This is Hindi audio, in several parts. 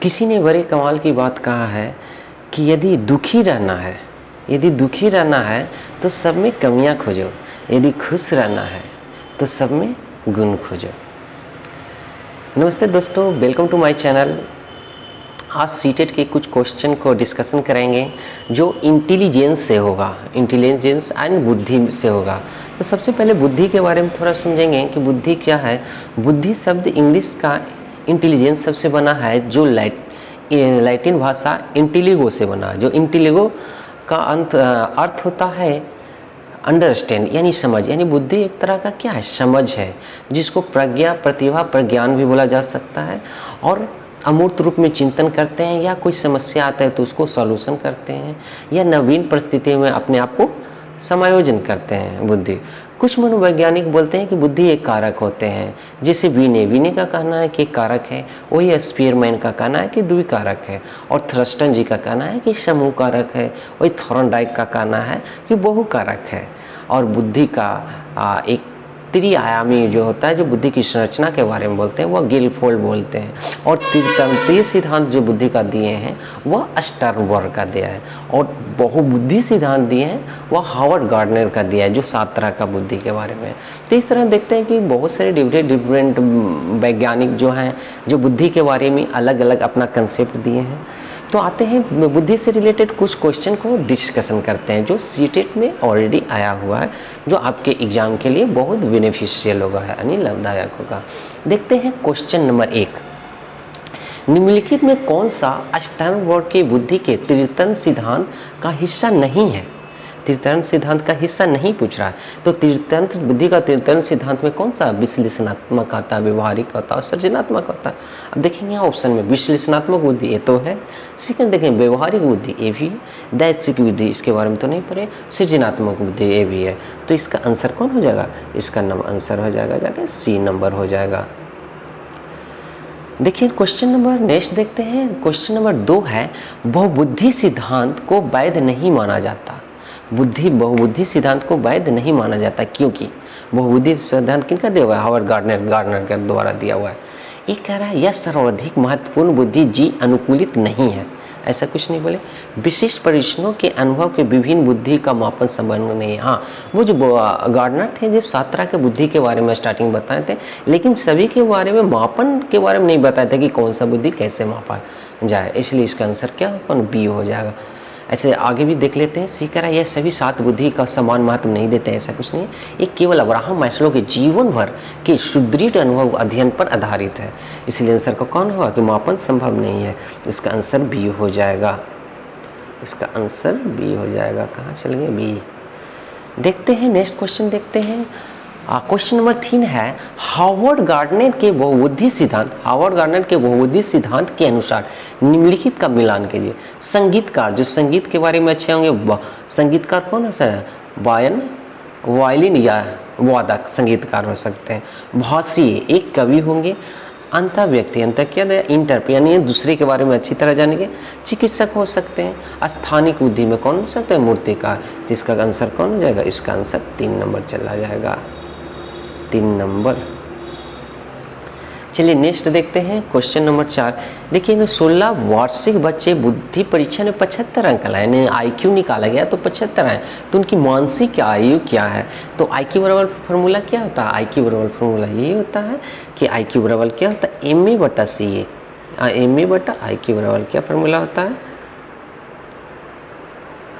किसी ने बड़े कमाल की बात कहा है कि यदि दुखी रहना है तो सब में कमियां खोजो, यदि खुश रहना है तो सब में गुण खोजो। नमस्ते दोस्तों, वेलकम टू माय चैनल। आज सीटेट के कुछ क्वेश्चन को डिस्कशन करेंगे जो इंटेलिजेंस से होगा, इंटेलिजेंस एंड बुद्धि से होगा। तो सबसे पहले बुद्धि के बारे में थोड़ा समझेंगे कि बुद्धि क्या है। बुद्धि शब्द इंग्लिश का इंटेलिजेंस सबसे बना है, जो लैटिन भाषा इंटेलिगो से बना, जो इंटेलिगो का अर्थ होता है अंडरस्टैंड यानी समझ। यानी बुद्धि एक तरह का क्या है, समझ है, जिसको प्रज्ञा, प्रतिभा, प्रज्ञान भी बोला जा सकता है। और अमूर्त रूप में चिंतन करते हैं, या कोई समस्या आता है तो उसको सॉल्यूशन करते हैं, या नवीन परिस्थिति में अपने आप को समायोजन करते हैं बुद्धि। कुछ मनोवैज्ञानिक बोलते हैं कि बुद्धि एक कारक होते हैं, जैसे विने का कहना है कि कारक है, वही स्पीयरमैन का कहना है कि द्विकारक है, और थ्रस्टन जी का कहना है कि समूह कारक है, वही थॉर्नडाइक का कहना है कि बहुकारक है। और बुद्धि का एक त्रिआयामी जो होता है, जो बुद्धि की संरचना के बारे में बोलते हैं, वह गिलफोल्ड बोलते हैं। और त्रितंत्रीय सिद्धांत जो बुद्धि का दिए हैं वह स्टर्नबर्ग का दिया है। और बहुबुद्धि सिद्धांत दिए हैं वह हार्वर्ड गार्डनर का दिया है, जो 7 तरह का बुद्धि के बारे में। तो इस तरह देखते हैं कि बहुत सारे डिफरेंट वैज्ञानिक जो हैं, जो बुद्धि के बारे में अलग अलग अपना कंसेप्ट दिए हैं। तो आते हैं बुद्धि से रिलेटेड कुछ क्वेश्चन को डिस्कशन करते हैं, जो सीटेट में ऑलरेडी आया हुआ है, जो आपके एग्जाम के लिए बहुत बेनिफिशियल होगा, यानी लाभदायक होगा। देखते हैं क्वेश्चन नंबर 1। निम्नलिखित में कौन सा स्टर्नबर्ग की बुद्धि के त्रितन सिद्धांत का हिस्सा नहीं है? त्रितन सिद्धांत का हिस्सा नहीं पूछ रहा है, तो त्रितंत्र बुद्धि का त्रितन सिद्धांत में कौन सा? विश्लेषणात्मक आता है, व्यवहारिक आता है, सृजनात्मक आता है। अब देखेंगे यहाँ ऑप्शन में विश्लेषणात्मक बुद्धि ये तो है, सेकंड देखें व्यवहारिक बुद्धि ये भी है, दैत्सिक बुद्धि इसके बारे में तो नहीं पढ़े, सृजनात्मक बुद्धि ये भी है। तो इसका आंसर कौन हो जाएगा? इसका आंसर हो जाएगा जाके सी नंबर हो जाएगा। देखिए क्वेश्चन नंबर नेक्स्ट देखते हैं। क्वेश्चन नंबर 2 है, बहुबुद्धि सिद्धांत को वैध नहीं माना जाता। बहुबुद्धि सिद्धांत को वैध नहीं माना जाता, क्योंकि बहुबुद्धि सिद्धांत किनका दिया हुआ है? हार्वर्ड गार्डनर के द्वारा दिया हुआ है। ये कह रहा है यह सर्वाधिक महत्वपूर्ण बुद्धि जी अनुकूलित नहीं है, ऐसा कुछ नहीं बोले। विशिष्ट परीक्षणों के अनुभव के विभिन्न बुद्धि का मापन संबंध नहीं है। हाँ, वो जो गार्डनर थे, जो 7 तरह के बुद्धि के बारे में स्टार्टिंग बताए थे, लेकिन सभी के बारे में मापन के बारे में नहीं बताया था कि कौन सा बुद्धि कैसे मापा जाए, इसलिए इसका आंसर क्या होगा? बी हो जाएगा। ऐसे आगे भी देख लेते हैं। सी कह रहा है यह सभी 7 बुद्धि का समान महत्व नहीं देते, ऐसा कुछ नहीं है। ये केवल अब्राहम मैस्लो के जीवन भर के सुदृढ़ अनुभव अध्ययन पर आधारित है, इसलिए आंसर का कौन होगा कि मापन संभव नहीं है। इसका आंसर बी हो जाएगा। इसका आंसर बी हो जाएगा। कहाँ चल गए? बी। देखते हैं नेक्स्ट क्वेश्चन देखते हैं। क्वेश्चन नंबर 3 है, हार्वर्ड गार्डनर के बहुबुद्धि सिद्धांत के अनुसार निम्नलिखित का मिलान कीजिए। संगीतकार, जो संगीत के बारे में अच्छे होंगे, संगीतकार कौन है सर? वायलिन या वादक संगीतकार हो सकते हैं। भाषी एक कवि होंगे। अंत व्यक्ति, अंत क्या है? इंटर यानी दूसरे के बारे में अच्छी तरह जानेंगे। चिकित्सक हो सकते हैं। स्थानिक बुद्धि में कौन हो सकते हैं? मूर्तिकार। तो इसका आंसर कौन हो जाएगा? इसका आंसर 3 नंबर चला जाएगा। 3 नंबर। चलिए नेक्स्ट देखते हैं क्वेश्चन नंबर 4। देखिए 16 वार्षिक बच्चे बुद्धि परीक्षा में 75 अंक लाए, यानी IQ निकाला गया तो 75 आए, तो उनकी मानसिक आयु क्या है? तो IQ बराबर फॉर्मूला क्या होता है? IQ बराबर फॉर्मूला ये होता है कि IQ बराबर क्या होता है? MA/CA। MA/IQ बराबर क्या फॉर्मूला होता है?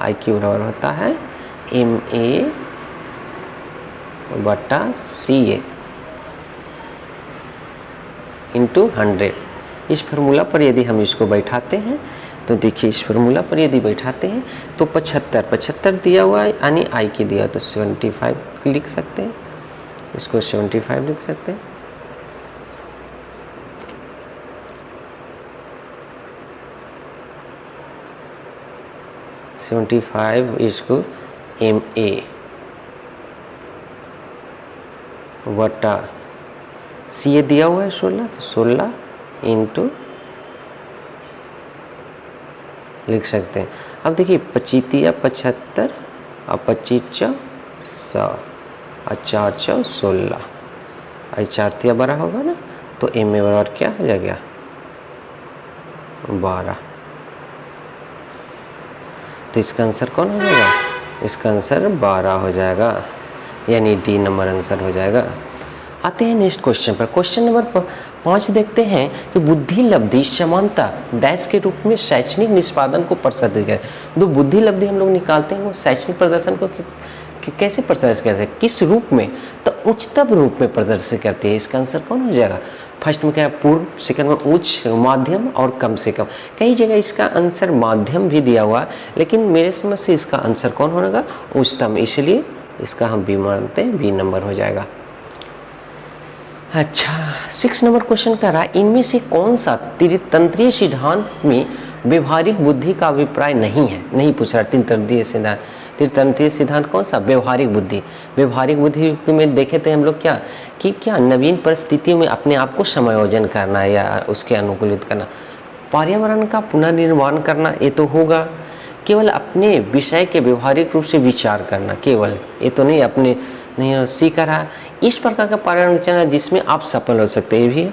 IQ बराबर होता है MA/CA इंटू 100। इस फार्मूला पर यदि हम इसको बैठाते हैं तो देखिए, इस फार्मूला पर यदि बैठाते हैं तो 75 दिया हुआ है, यानी आई की दिया तो 75 लिख सकते हैं। इसको 75 लिख सकते हैं। इसको MA बटा CA दिया हुआ है 16, तो 16 इंटू लिख सकते हैं। अब देखिए 25 75 और 25 100 और 4 16 और 4 बड़ा होगा ना, तो MA बराबर क्या हो जाएगा? 12। तो इसका आंसर कौन हो जाएगा? इसका आंसर 12 हो जाएगा, यानी डी नंबर आंसर हो जाएगा। आते हैं नेक्स्ट क्वेश्चन पर। क्वेश्चन नंबर 5 देखते हैं कि बुद्धि लब्धि समानता डैश के रूप में शैक्षणिक निष्पादन को प्रदर्शित करें। जो बुद्धि लब्धि हम लोग निकालते हैं वो शैक्षणिक प्रदर्शन को कैसे प्रदर्शित करते हैं, किस रूप में? तो उच्चतम रूप में प्रदर्शित करती है। इसका आंसर कौन हो जाएगा? फर्स्ट में क्या है? पूर्ण, सेकंड में उच्च, माध्यम और कम से कम। कई जगह इसका आंसर माध्यम भी दिया हुआ है, लेकिन मेरे समझ से इसका आंसर कौन होगा? उच्चतम। इसलिए इसका हम बी मानते हैं, बी नंबर हो जाएगा। अच्छा, 6 नंबर क्वेश्चन कह रहा है इनमें से कौन सा त्रितंत्रीय सिद्धांत में व्यवहारिक बुद्धि का अभिप्राय नहीं है? नहीं पूछ रहा त्रितंत्रीय सिद्धांत। त्रितंत्रीय सिद्धांत कौन सा? व्यवहारिक बुद्धि। व्यवहारिक बुद्धि में देखे थे हम लोग क्या नवीन परिस्थितियों में अपने आप को समायोजन करना या उसके अनुकूलित करना, पर्यावरण का पुनर्निर्माण करना, ये तो होगा। केवल अपने विषय के व्यवहारिक रूप से विचार करना, केवल ये तो नहीं अपने नहीं सीख रहा। इस प्रकार का पर्यावरण चयन जिसमें आप सफल हो सकते हैं, ये भी है।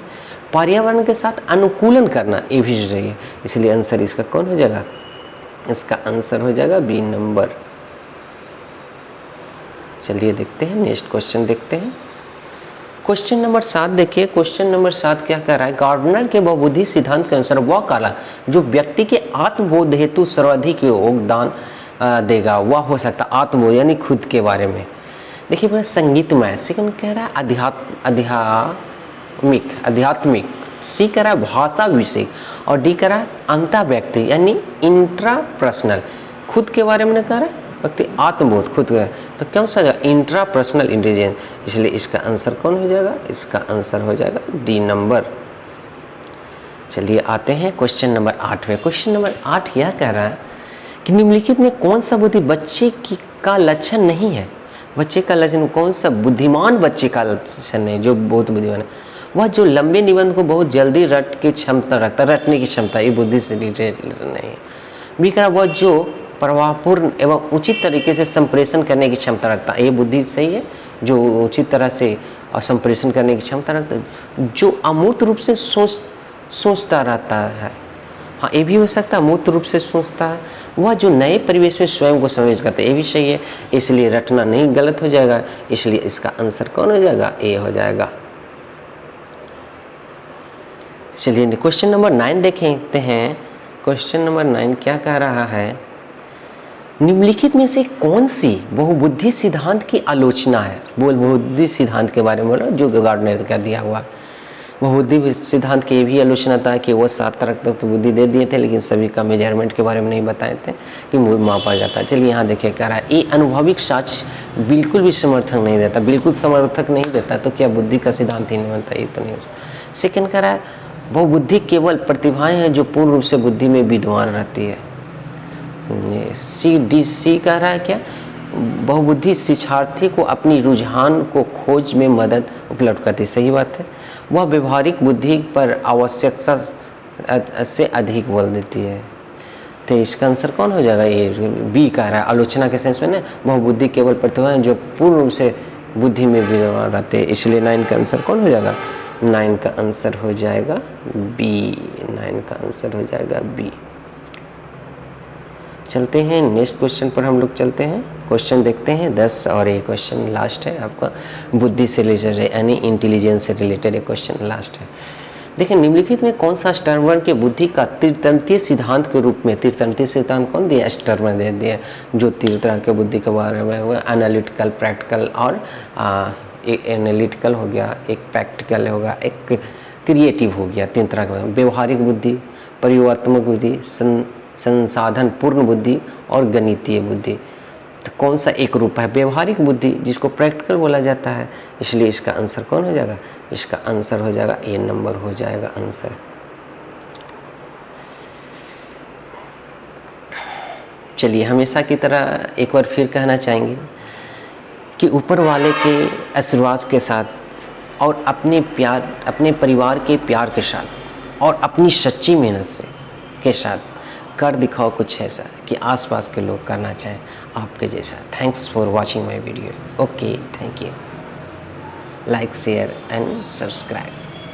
पर्यावरण के साथ अनुकूलन करना, ये भी है। इसलिए आंसर इसका कौन हो जाएगा? इसका आंसर हो जाएगा बी नंबर। चलिए देखते हैं नेक्स्ट क्वेश्चन देखते हैं। क्वेश्चन नंबर 7 देखिए। क्वेश्चन नंबर 7 क्या कह रहा है? गार्डनर के बहुबुद्धि सिद्धांत के अनुसार वह कला जो व्यक्ति के आत्मबोध हेतु सर्वाधिक योगदान देगा वह हो सकता है आत्मबोध, यानी खुद के बारे में। देखिए पहले संगीतमय, सेकंड कह रहा है आध्यात्मिक, सी कह रहा है भाषा विषय, और डी कह रहा है अंतर व्यक्ति यानी इंट्रापर्सनल। खुद के बारे में कह रहा है व्यक्ति आत्मबोध, खुद का। तो क्यों सा इंट्रापर्सनल इंटेलिजेंस, इसलिए इसका आंसर कौन हो जाएगा? इसका आंसर हो जाएगा डी नंबर। चलिए आते हैं क्वेश्चन नंबर 8 पे। क्वेश्चन नंबर 8 यह कह रहा है कि निम्नलिखित में कौन सा बुद्धि बच्चे का लक्षण नहीं है? बच्चे का लक्षण कौन सा? बुद्धिमान बच्चे का लक्षण है, जो बहुत बुद्धिमान है वह जो लंबे निबंध को बहुत जल्दी रट की क्षमता रखता, रटने की क्षमता, ये बुद्धि से रिलेटेड नहीं है। बी कह रहा वह जो प्रभावपूर्ण एवं उचित तरीके से संप्रेषण करने की क्षमता रखता है, ये बुद्धि सही है, जो उचित तरह से संप्रेषण करने की क्षमता रखता है। जो अमूर्त रूप से सोचता रहता है, हाँ ये भी हो सकता है, मूर्त रूप से सोचता है। वह जो नए परिवेश में स्वयं को समायोजित करता है, ये भी सही है, इसलिए रटना नहीं, गलत हो जाएगा। इसलिए इसका आंसर कौन हो जाएगा? ए हो जाएगा। चलिए क्वेश्चन नंबर 9 देखते हैं। क्वेश्चन नंबर 9 क्या कह रहा है? निम्नलिखित में से कौन सी बहुबुद्धि सिद्धांत की आलोचना है? बहुबुद्धि सिद्धांत के बारे में बोला, जो गार्डनर का दिया हुआ। बहुबुद्धि सिद्धांत की भी आलोचना था कि वो 7 तरह तक तो बुद्धि दे दिए थे, लेकिन सभी का मेजरमेंट के बारे में नहीं बताए थे कि मापा जाता है। चलिए यहाँ देखिए कह रहा है ये अनुभविक साक्ष्य बिल्कुल भी समर्थक नहीं देता, बिल्कुल समर्थक नहीं देता, तो क्या बुद्धि का सिद्धांत ही नहीं बनता? ये तो नहीं हो। सेकेंड कह रहा है बहुबुद्धि केवल प्रतिभाएं हैं जो पूर्ण रूप से बुद्धि में विद्वान रहती है। सी कह रहा है क्या? बहुबुद्धि शिक्षार्थी को अपनी रुझान को खोज में मदद उपलब्ध करती है, सही बात है। वह व्यवहारिक बुद्धि पर आवश्यकता से अधिक बल देती है। तो इसका आंसर कौन हो जाएगा? ये बी कह रहा है, आलोचना के सेंस में ना, बहुबुद्धि केवल प्रतिभा है जो पूर्ण रूप से बुद्धि में विद्वान रहते हैं, इसलिए 9 का आंसर कौन हो जाएगा? 9 का आंसर हो जाएगा बी। 9 का आंसर हो जाएगा बी। चलते हैं नेक्स्ट क्वेश्चन पर हम लोग चलते हैं। क्वेश्चन देखते हैं 10, और ये क्वेश्चन लास्ट है आपका, बुद्धि से रिलेटेड है, यानी इंटेलिजेंस से रिलेटेड एक क्वेश्चन लास्ट है। देखिए निम्नलिखित में कौन सा स्टर्नबर्ग के बुद्धि का त्रितंत्रीय सिद्धांत के रूप में, त्रितंत्रीय सिद्धांत कौन दिया? स्टर्नबर्ग दे दिया, जो 3 तरह के बुद्धि के बारे में हुआ, एनालिटिकल, प्रैक्टिकल और एक एनालिटिकल हो गया, एक प्रैक्टिकल होगा, एक क्रिएटिव हो गया। 3 तरह का, व्यवहारिक बुद्धि, प्रयोगात्मक बुद्धि, संसाधन पूर्ण बुद्धि और गणितीय बुद्धि। तो कौन सा एक रूप है? व्यवहारिक बुद्धि, जिसको प्रैक्टिकल बोला जाता है, इसलिए इसका आंसर कौन हो जाएगा? इसका आंसर हो जाएगा ए नंबर हो जाएगा आंसर। चलिए हमेशा की तरह एक बार फिर कहना चाहेंगे कि ऊपर वाले के आशीर्वाद के साथ और अपने परिवार के प्यार के साथ और अपनी सच्ची मेहनत से के साथ कर दिखाओ कुछ ऐसा कि आसपास के लोग करना चाहें आपके जैसा। Thanks for watching my video. Okay, thank you. Like, share and subscribe.